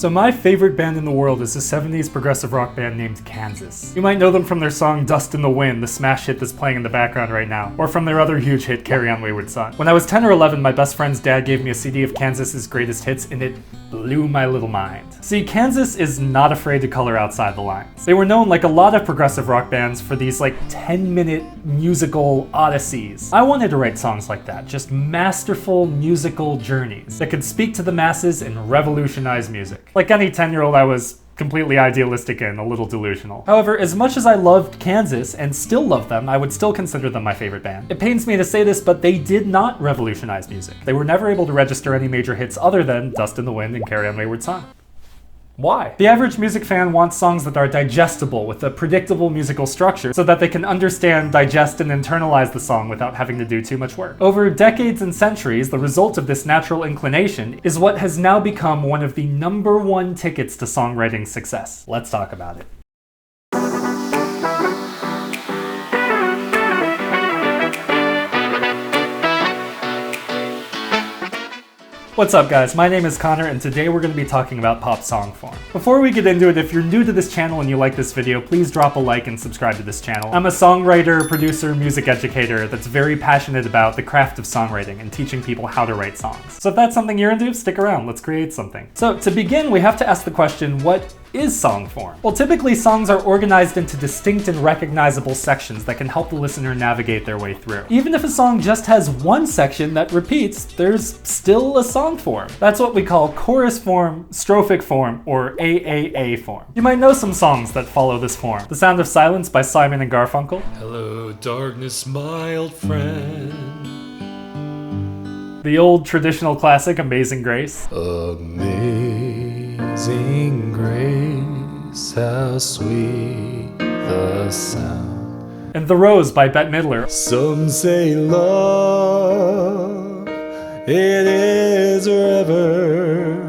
So my favorite band in the world is a 70s progressive rock band named Kansas. You might know them from their song Dust in the Wind, the smash hit that's playing in the background right now, or from their other huge hit, Carry On Wayward Son. When I was 10 or 11, my best friend's dad gave me a CD of Kansas's greatest hits, and it blew my little mind. See, Kansas is not afraid to color outside the lines. They were known, like a lot of progressive rock bands, for these like 10-minute musical odysseys. I wanted to write songs like that, just masterful musical journeys that could speak to the masses and revolutionize music. Like any 10-year-old, I was completely idealistic and a little delusional. However, as much as I loved Kansas and still love them, I would still consider them my favorite band. It pains me to say this, but they did not revolutionize music. They were never able to register any major hits other than Dust in the Wind and Carry On Wayward Son. Why? The average music fan wants songs that are digestible with a predictable musical structure so that they can understand, digest, and internalize the song without having to do too much work. Over decades and centuries, the result of this natural inclination is what has now become one of the #1 tickets to songwriting success. Let's talk about it. What's up guys, my name is Connor and today we're going to be talking about pop song form. Before we get into it, if you're new to this channel and you like this video, please drop a like and subscribe to this channel. I'm a songwriter, producer, music educator that's very passionate about the craft of songwriting and teaching people how to write songs. So if that's something you're into, stick around, let's create something. So to begin, we have to ask the question, what is song form? Well, typically songs are organized into distinct and recognizable sections that can help the listener navigate their way through. Even if a song just has one section that repeats, there's still a song form. That's what we call chorus form, strophic form, or AAA form. You might know some songs that follow this form. The Sound of Silence by Simon and Garfunkel. Hello, darkness, my old friend. The old traditional classic, Amazing Grace. Amazing grace, how sweet the sound. And The Rose by Bette Midler. Some say love, it is forever.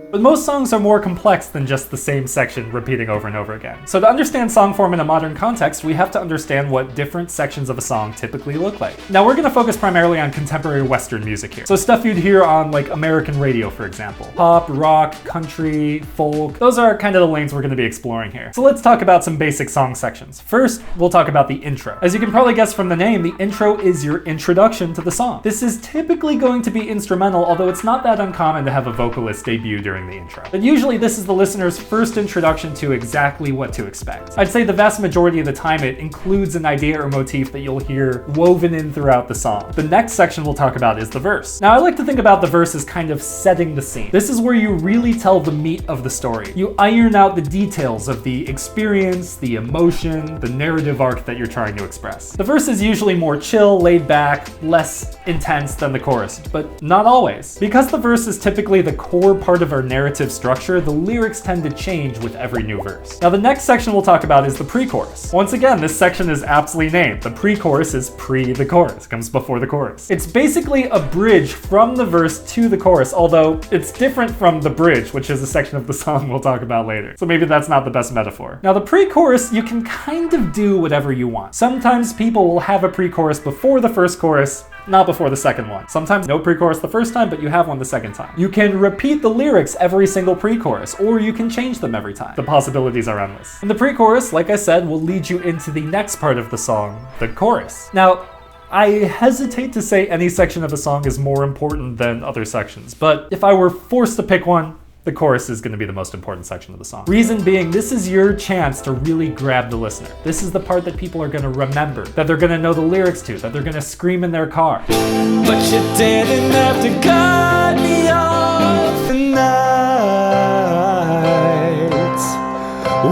But most songs are more complex than just the same section repeating over and over again. So to understand song form in a modern context, we have to understand what different sections of a song typically look like. Now we're gonna focus primarily on contemporary Western music here. So stuff you'd hear on like American radio, for example. Pop, rock, country, folk. Those are kind of the lanes we're gonna be exploring here. So let's talk about some basic song sections. First, we'll talk about the intro. As you can probably guess from the name, the intro is your introduction to the song. This is typically going to be instrumental, although it's not that uncommon to have a vocalist debut during the intro. But usually this is the listener's first introduction to exactly what to expect. I'd say the vast majority of the time it includes an idea or motif that you'll hear woven in throughout the song. The next section we'll talk about is the verse. Now I like to think about the verse as kind of setting the scene. This is where you really tell the meat of the story. You iron out the details of the experience, the emotion, the narrative arc that you're trying to express. The verse is usually more chill, laid back, less intense than the chorus, but not always. Because the verse is typically the core part of our narrative structure, the lyrics tend to change with every new verse. Now the next section we'll talk about is the pre-chorus. Once again, this section is aptly named. The pre-chorus is pre the chorus, comes before the chorus. It's basically a bridge from the verse to the chorus, although it's different from the bridge, which is a section of the song we'll talk about later. So maybe that's not the best metaphor. Now the pre-chorus, you can kind of do whatever you want. Sometimes people will have a pre-chorus before the first chorus, not before the second one. Sometimes no pre-chorus the first time, but you have one the second time. You can repeat the lyrics every single pre-chorus, or you can change them every time. The possibilities are endless. And the pre-chorus, like I said, will lead you into the next part of the song, the chorus. Now, I hesitate to say any section of a song is more important than other sections, but if I were forced to pick one, the chorus is going to be the most important section of the song. Reason being, this is your chance to really grab the listener. This is the part that people are going to remember, that they're going to know the lyrics to, that they're going to scream in their car. But you didn't have to cut me off tonight.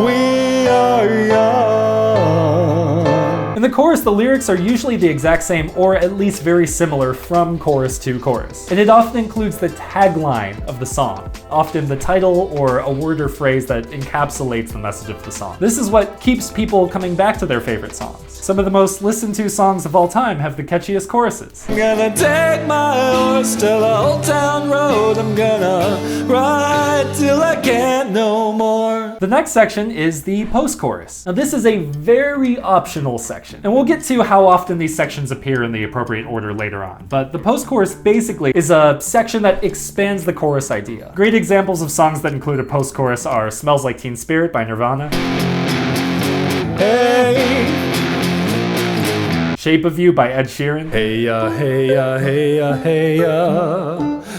We are young. In the chorus, the lyrics are usually the exact same, or at least very similar from chorus to chorus. And it often includes the tagline of the song, often the title or a word or phrase that encapsulates the message of the song. This is what keeps people coming back to their favorite songs. Some of the most listened to songs of all time have the catchiest choruses. I'm gonna take my horse to the old town road. I'm gonna ride till I can't no more. The next section is the post-chorus. Now this is a very optional section, and we'll get to how often these sections appear in the appropriate order later on. But the post-chorus basically is a section that expands the chorus idea. Great examples of songs that include a post-chorus are Smells Like Teen Spirit by Nirvana, Hey, Shape of You by Ed Sheeran, hey, hey, hey, hey,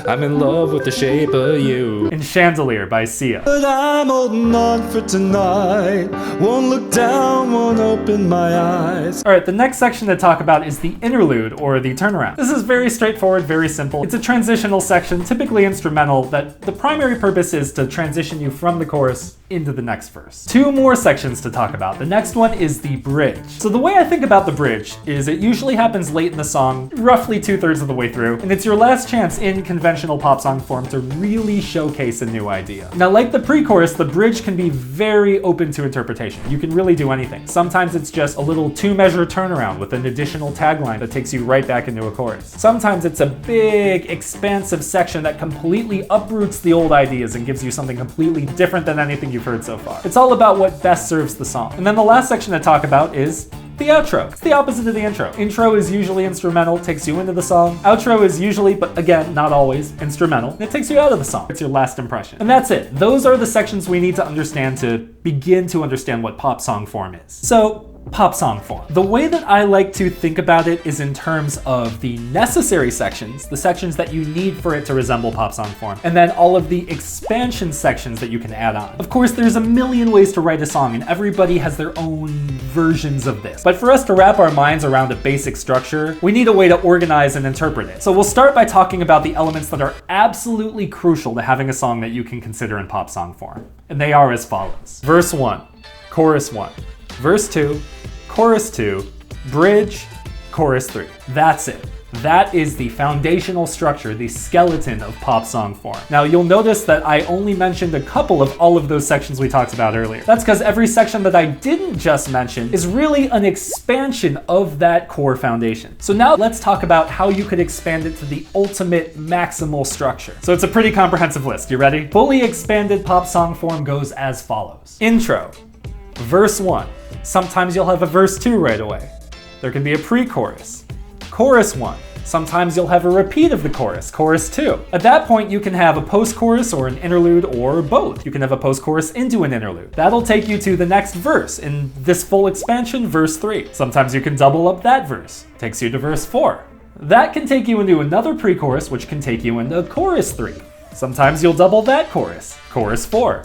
I'm in love with the shape of you. and Chandelier by Sia. But I'm holding on for tonight. Won't look down, won't open my eyes. Alright, the next section to talk about is the interlude, or the turnaround. This is very straightforward, very simple. It's a transitional section, typically instrumental, that the primary purpose is to transition you from the chorus into the next verse. Two more sections to talk about. The next one is the bridge. So the way I think about the bridge is it usually happens late in the song, roughly 2/3 of the way through, and it's your last chance in conventional pop song form to really showcase a new idea. Now, like the pre-chorus, the bridge can be very open to interpretation. You can really do anything. Sometimes it's just a little 2-measure turnaround with an additional tagline that takes you right back into a chorus. Sometimes it's a big, expansive section that completely uproots the old ideas and gives you something completely different than anything you've heard so far. It's all about what best serves the song. And then the last section to talk about is the outro. It's the opposite of the intro. Intro is usually instrumental, takes you into the song. Outro is usually, but again, not always, instrumental, and it takes you out of the song. It's your last impression. And that's it. Those are the sections we need to understand to begin to understand what pop song form is. So, pop song form. The way that I like to think about it is in terms of the necessary sections, the sections that you need for it to resemble pop song form, and then all of the expansion sections that you can add on. Of course, there's a million ways to write a song, and everybody has their own versions of this. But for us to wrap our minds around a basic structure, we need a way to organize and interpret it. So we'll start by talking about the elements that are absolutely crucial to having a song that you can consider in pop song form. And they are as follows. Verse 1, chorus 1, verse 2, chorus 2, bridge, chorus 3. That's it. That is the foundational structure, the skeleton of pop song form. Now you'll notice that I only mentioned a couple of all of those sections we talked about earlier. That's because every section that I didn't just mention is really an expansion of that core foundation. So now let's talk about how you could expand it to the ultimate maximal structure. So it's a pretty comprehensive list. You ready? Fully expanded pop song form goes as follows. Intro, verse 1. Sometimes you'll have a verse 2 right away. There can be a pre-chorus. Chorus 1. Sometimes you'll have a repeat of the chorus, chorus 2. At that point, you can have a post-chorus or an interlude or both. You can have a post-chorus into an interlude. That'll take you to the next verse. In this full expansion, verse 3. Sometimes you can double up that verse. Takes you to verse 4. That can take you into another pre-chorus, which can take you into chorus 3. Sometimes you'll double that chorus, chorus 4.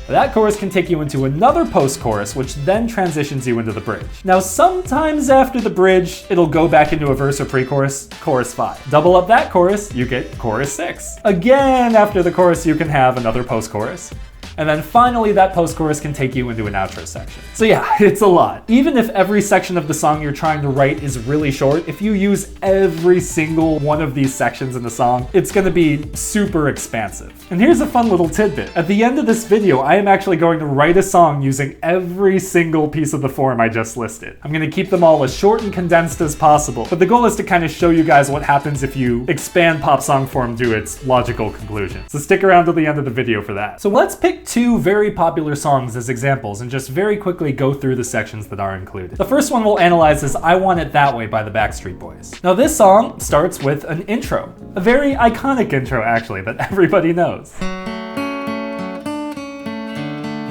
That chorus can take you into another post-chorus, which then transitions you into the bridge. Now, sometimes after the bridge, it'll go back into a verse or pre-chorus, chorus 5. Double up that chorus, you get chorus 6. Again, after the chorus, you can have another post-chorus. And then finally, that post-chorus can take you into an outro section. So yeah, it's a lot. Even if every section of the song you're trying to write is really short, if you use every single one of these sections in the song, it's gonna be super expansive. And here's a fun little tidbit. At the end of this video, I am actually going to write a song using every single piece of the form I just listed. I'm gonna keep them all as short and condensed as possible, but the goal is to kind of show you guys what happens if you expand pop song form to its logical conclusion. So stick around till the end of the video for that. So let's pick two very popular songs as examples and just very quickly go through the sections that are included. The first one we'll analyze is I Want It That Way by the Backstreet Boys. Now this song starts with an intro, a very iconic intro actually that everybody knows.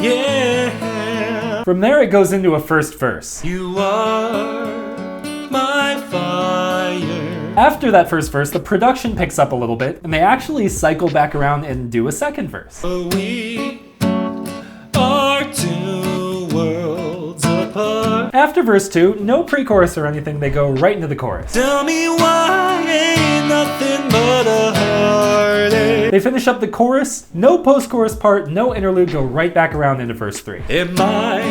Yeah. From there it goes into a first verse. You are my fire. After that first verse, the production picks up a little bit, and they actually cycle back around and do a second verse. We are two worlds apart. After verse 2, no pre-chorus or anything, they go right into the chorus. Tell me why ain't nothing but a heartache. They finish up the chorus, no post-chorus part, no interlude, go right back around into verse 3. Am I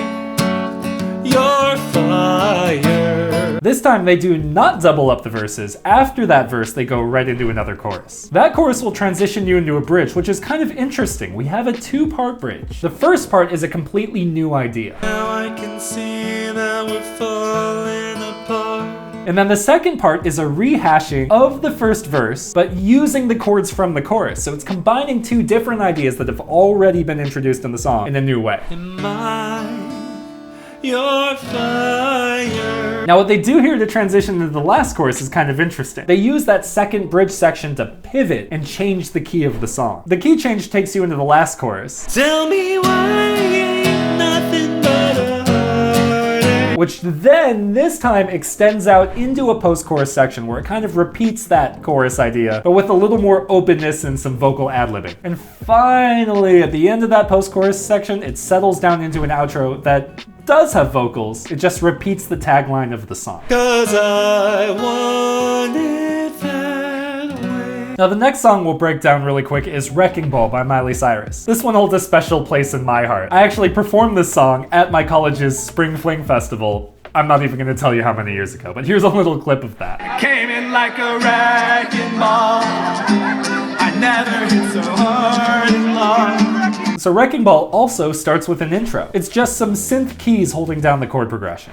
your fire? This time they do not double up the verses. After that verse, they go right into another chorus. That chorus will transition you into a bridge, which is kind of interesting. We have a 2-part bridge. The first part is a completely new idea. Now I can see that we're falling apart. And then the second part is a rehashing of the first verse, but using the chords from the chorus. So it's combining two different ideas that have already been introduced in the song in a new way. Am I your fire? Now what they do here to transition into the last chorus is kind of interesting. They use that second bridge section to pivot and change the key of the song. The key change takes you into the last chorus. Tell me why ain't nothing but a heartache. Which then, this time, extends out into a post-chorus section where it kind of repeats that chorus idea, but with a little more openness and some vocal ad-libbing. And finally, at the end of that post-chorus section, it settles down into an outro that does have vocals. It just repeats the tagline of the song. 'Cause I want it that way. Now the next song we'll break down really quick is Wrecking Ball by Miley Cyrus. This one holds a special place in my heart. I actually performed this song at my college's Spring Fling Festival. I'm not even gonna tell you how many years ago, but here's a little clip of that. Came in like a wrecking ball. I never hit so hard in love. So Wrecking Ball also starts with an intro. It's just some synth keys holding down the chord progression.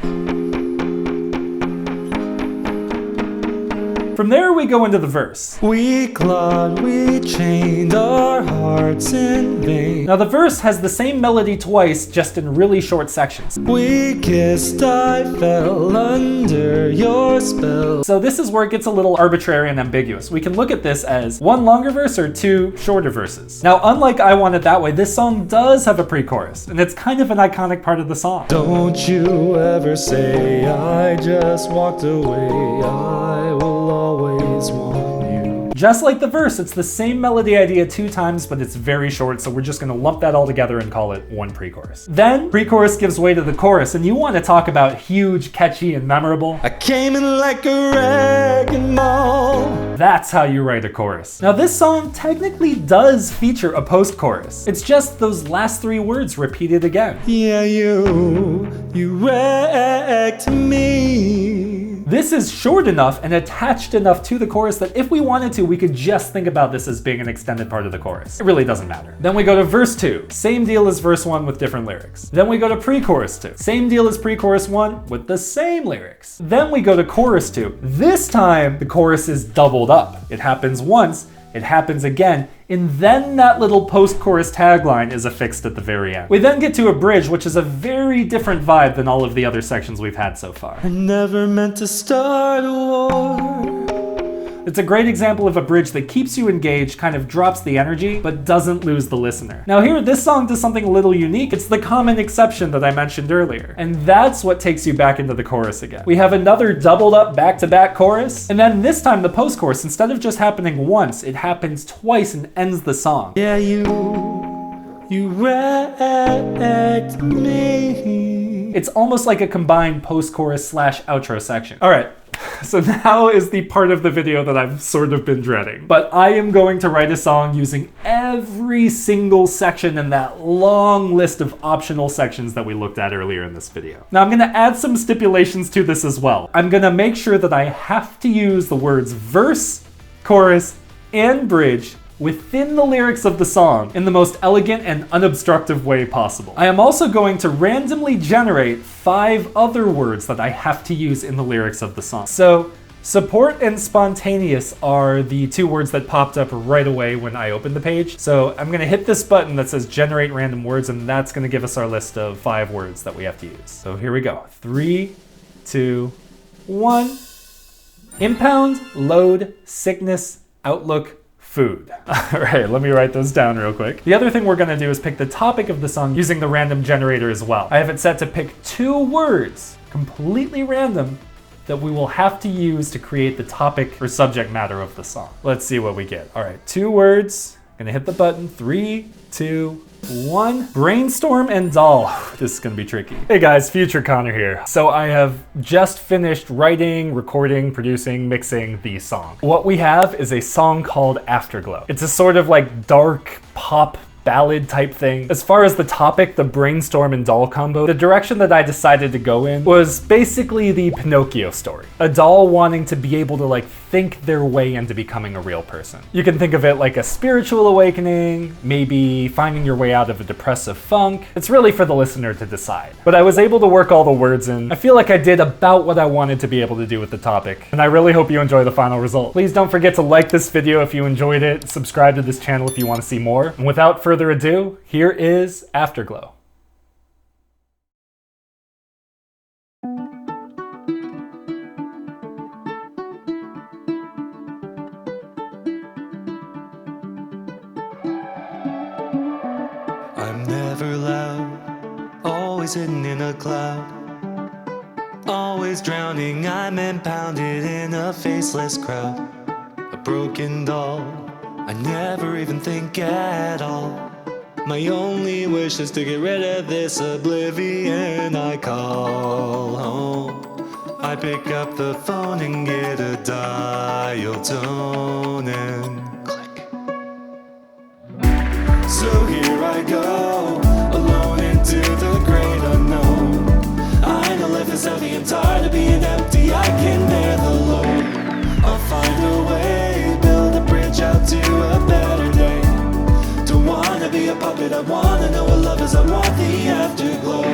From there we go into the verse. We clawed, we chained our hearts in vain. Now the verse has the same melody twice, just in really short sections. We kissed, I fell under your spell. So this is where it gets a little arbitrary and ambiguous. We can look at this as one longer verse or two shorter verses. Now unlike I Want It That Way, this song does have a pre-chorus, and it's kind of an iconic part of the song. Don't you ever say I just walked away. I will always want you. Just like the verse, it's the same melody idea two times, but it's very short, so we're just gonna lump that all together and call it one pre-chorus. Then, pre-chorus gives way to the chorus, and you wanna talk about huge, catchy, and memorable. I came in like a wrecking ball. That's how you write a chorus. Now this song technically does feature a post-chorus. It's just those last three words repeated again. Yeah, you wrecked me. This is short enough and attached enough to the chorus that if we wanted to, we could just think about this as being an extended part of the chorus. It really doesn't matter. Then we go to verse 2. Same deal as verse 1 with different lyrics. Then we go to pre-chorus 2. Same deal as pre-chorus 1 with the same lyrics. Then we go to chorus 2. This time, the chorus is doubled up. It happens once, it happens again, and then that little post-chorus tagline is affixed at the very end. We then get to a bridge, which is a very different vibe than all of the other sections we've had so far. I never meant to start a war. It's a great example of a bridge that keeps you engaged, kind of drops the energy, but doesn't lose the listener. Now here, this song does something a little unique. It's the common exception that I mentioned earlier. And that's what takes you back into the chorus again. We have another doubled up back-to-back chorus, and then this time the post-chorus, instead of just happening once, it happens twice and ends the song. Yeah, you wrecked me. It's almost like a combined post-chorus / outro section. All right. So now is the part of the video that I've sort of been dreading. But I am going to write a song using every single section in that long list of optional sections that we looked at earlier in this video. Now I'm gonna add some stipulations to this as well. I'm gonna make sure that I have to use the words verse, chorus, and bridge within the lyrics of the song in the most elegant and unobstructive way possible. I am also going to randomly generate 5 other words that I have to use in the lyrics of the song. So, support and spontaneous are the 2 words that popped up right away when I opened the page. So I'm gonna hit this button that says generate random words, and that's gonna give us our list of 5 words that we have to use. So here we go. 3, 2, 1. Impound, load, sickness, outlook, food. All right, let me write those down real quick. The other thing we're gonna do is pick the topic of the song using the random generator as well. I have it set to pick 2 words, completely random, that we will have to use to create the topic or subject matter of the song. Let's see what we get. All right, 2 words. Gonna hit the button. 3, 2, 1. Brainstorm and doll. This is gonna be tricky. Hey guys, Future Connor here. So I have just finished writing, recording, producing, mixing the song. What we have is a song called Afterglow. It's a sort of like dark pop ballad type thing. As far as the topic, the brainstorm and doll combo, the direction that I decided to go in was basically the Pinocchio story. A doll wanting to be able to like think their way into becoming a real person. You can think of it like a spiritual awakening, maybe finding your way out of a depressive funk. It's really for the listener to decide. But I was able to work all the words in. I feel like I did about what I wanted to be able to do with the topic, and I really hope you enjoy the final result. Please don't forget to like this video if you enjoyed it, subscribe to this channel if you want to see more, and without further ado, here is Afterglow. I'm never loud, always hidden in a cloud, always drowning. I'm impounded in a faceless crowd, a broken doll. I never even think at all. My only wish is to get rid of this oblivion I call home. I pick up the phone and get a dial tone and click. So here I go, alone into the great unknown. I know life is heavy and tired of being empty. I can bear the load. I'll find a way, build a bridge out to a better day. Don't wanna be a puppet, I wanna know what love is. I want the afterglow.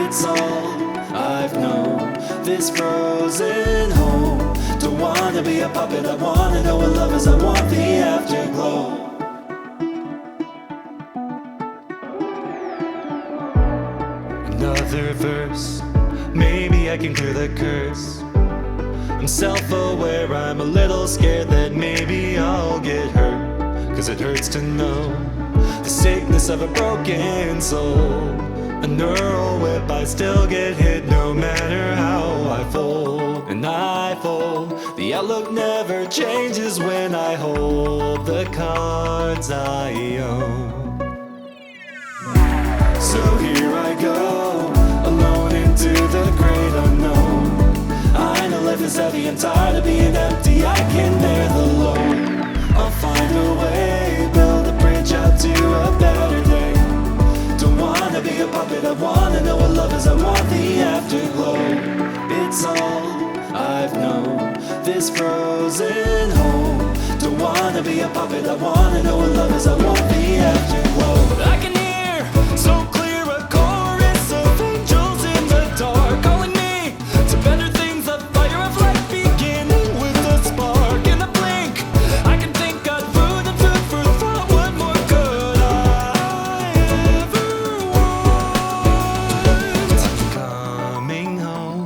It's all I've known, this frozen home. Don't wanna be a puppet, I wanna know what love is. I want the afterglow. Another verse, maybe I can clear the curse. I'm self-aware, I'm a little scared that maybe I'll get hurt, 'cause it hurts to know the sickness of a broken soul. A neural whip, I still get hit no matter how I fold. And I fold, the outlook never changes when I hold the cards I own. So here I go, alone into the great unknown. I know life is heavy and tired of being empty. I can bear the load. I'll find a way, build a bridge out to a better day. Don't wanna be a puppet, I wanna know what love is. I want the afterglow. It's all I've known, this frozen home. Don't wanna be a puppet, I wanna know what love is. I want the afterglow. I can hear so clear a chorus of angels in the dark, calling me to better things, a fire of light beginning with a spark. In a blink, I can think I'd food and food for thought. What more could I ever want? Coming home,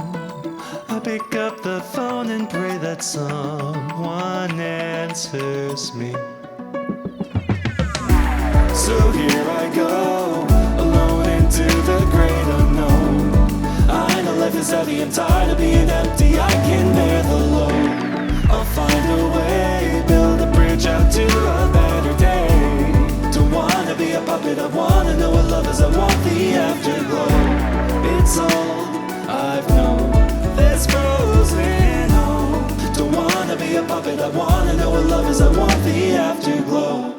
I pick up the phone and pray that someone answers me. So here I go, alone into the great unknown. I know life is heavy and tired of being empty. I can bear the load. I'll find a way, build a bridge out to a better day. Don't wanna be a puppet, I wanna know what love is. I want the afterglow. It's all I've known, this frozen home. Don't wanna be a puppet, I wanna know what love is. I want the afterglow.